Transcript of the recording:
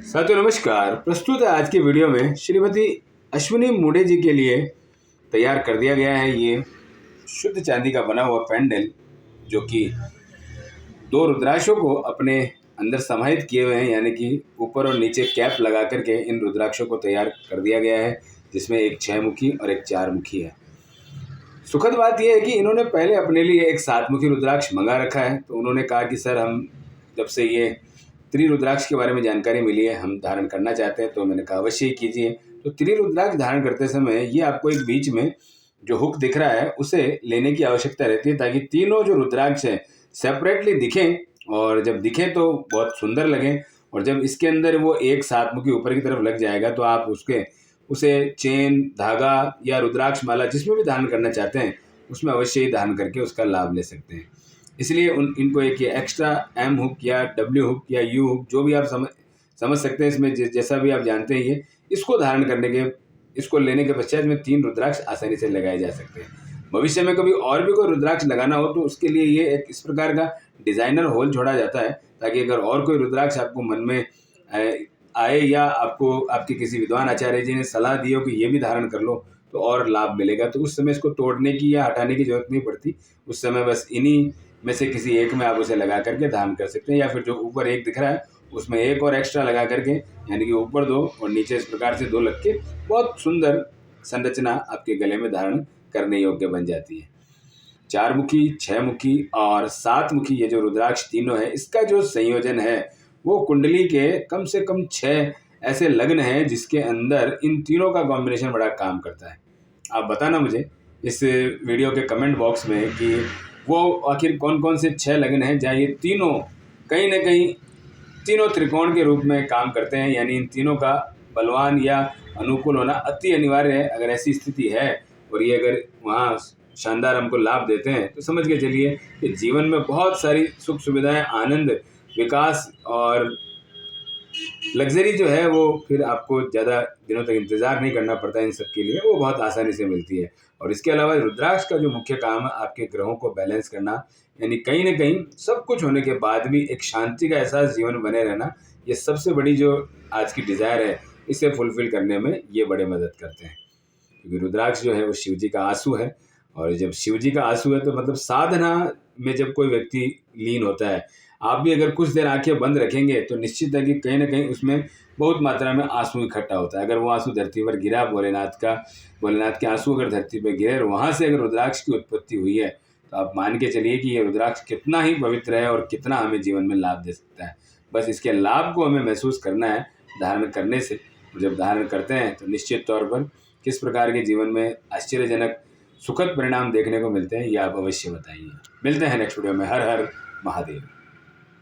साथियों नमस्कार। प्रस्तुत है आज की वीडियो में श्रीमती अश्विनी मुंडे जी के लिए तैयार कर दिया गया है ये शुद्ध चांदी का बना हुआ पेंडल, जो कि दो रुद्राक्षों को अपने अंदर समाहित किए हुए हैं, यानी कि ऊपर और नीचे कैप लगा करके इन रुद्राक्षों को तैयार कर दिया गया है, जिसमें एक 6 मुखी और एक 4 मुखी है। सुखद बात यह है कि इन्होंने पहले अपने लिए एक 7 मुखी रुद्राक्ष मंगा रखा है। तो उन्होंने कहा कि सर, हम जब से ये त्रिरुद्राक्ष के बारे में जानकारी मिली है, हम धारण करना चाहते हैं। तो मैंने कहा अवश्य ही कीजिए। तो त्रिरुद्राक्ष धारण करते समय ये आपको एक बीच में जो हुक दिख रहा है उसे लेने की आवश्यकता रहती है, ताकि तीनों जो रुद्राक्ष हैं सेपरेटली दिखें, और जब दिखें तो बहुत सुंदर लगें। और जब इसके अंदर वो एक 7 मुखी ऊपर की तरफ लग जाएगा तो आप उसे चेन, धागा या रुद्राक्ष माला जिसमें भी धारण करना चाहते हैं उसमें अवश्य ही धारण करके उसका लाभ ले सकते हैं। इसलिए इनको एक एक्स्ट्रा एम हुक या डब्ल्यू हुक या यू हुक, जो भी आप समझ सकते हैं, इसमें जैसा भी आप जानते हैं, ये इसको लेने के पश्चात में 3 रुद्राक्ष आसानी से लगाए जा सकते हैं। भविष्य में कभी और भी कोई रुद्राक्ष लगाना हो तो उसके लिए ये एक इस प्रकार का डिज़ाइनर होल छोड़ा जाता है, ताकि अगर और कोई रुद्राक्ष आपको मन में आए या आपको आपके किसी विद्वान आचार्य जी ने सलाह दी हो कि ये भी धारण कर लो तो और लाभ मिलेगा, तो उस समय इसको तोड़ने की या हटाने की जरूरत नहीं पड़ती। उस समय बस इन्हीं में से किसी एक में आप उसे लगा करके धारण कर सकते हैं, या फिर जो ऊपर एक दिख रहा है उसमें एक और एक्स्ट्रा लगा करके, यानी कि ऊपर 2 और नीचे इस प्रकार से 2 लग के बहुत सुंदर संरचना आपके गले में धारण करने योग्य बन जाती है। 4 मुखी, 6 मुखी और 7 मुखी ये जो रुद्राक्ष तीनों है, इसका जो संयोजन है वो कुंडली के कम से कम 6 ऐसे लग्न हैं जिसके अंदर इन तीनों का कॉम्बिनेशन बड़ा काम करता है। आप बताना मुझे इस वीडियो के कमेंट बॉक्स में कि वो आखिर कौन कौन से 6 लग्न हैं जहाँ ये तीनों कहीं ना कहीं तीनों त्रिकोण के रूप में काम करते हैं, यानी इन तीनों का बलवान या अनुकूल होना अति अनिवार्य है। अगर ऐसी स्थिति है और ये अगर वहाँ शानदार हमको लाभ देते हैं तो समझ के चलिए कि जीवन में बहुत सारी सुख सुविधाएं, आनंद, विकास और लग्जरी जो है वो फिर आपको ज़्यादा दिनों तक इंतज़ार नहीं करना पड़ता है। इन सब के लिए वो बहुत आसानी से मिलती है। और इसके अलावा रुद्राक्ष का जो मुख्य काम है आपके ग्रहों को बैलेंस करना, यानी कहीं ना कहीं सब कुछ होने के बाद भी एक शांति का एहसास जीवन बने रहना, ये सबसे बड़ी जो आज की डिज़ायर है इसे फुलफिल करने में ये बड़े मदद करते हैं। क्योंकि रुद्राक्ष जो है वो शिव जी का आंसू है, और जब शिव जी का आंसू है तो मतलब साधना में जब कोई व्यक्ति लीन होता है, आप भी अगर कुछ देर आंखें बंद रखेंगे तो निश्चित है कि कहीं ना कहीं उसमें बहुत मात्रा में आंसू इकट्ठा होता है। अगर वो आंसू धरती पर गिरा, भोलेनाथ के आंसू अगर धरती पर गिरे और वहाँ से अगर रुद्राक्ष की उत्पत्ति हुई है, तो आप मान के चलिए कि ये रुद्राक्ष कितना ही पवित्र है और कितना हमें जीवन में लाभ दे सकता है। बस इसके लाभ को हमें महसूस करना है धारण करने से। जब धारण करते हैं तो निश्चित तौर पर किस प्रकार के जीवन में आश्चर्यजनक सुखद परिणाम देखने को मिलते हैं, ये आप अवश्य बताइए। मिलते हैं नेक्स्ट वीडियो में। हर हर महादेव।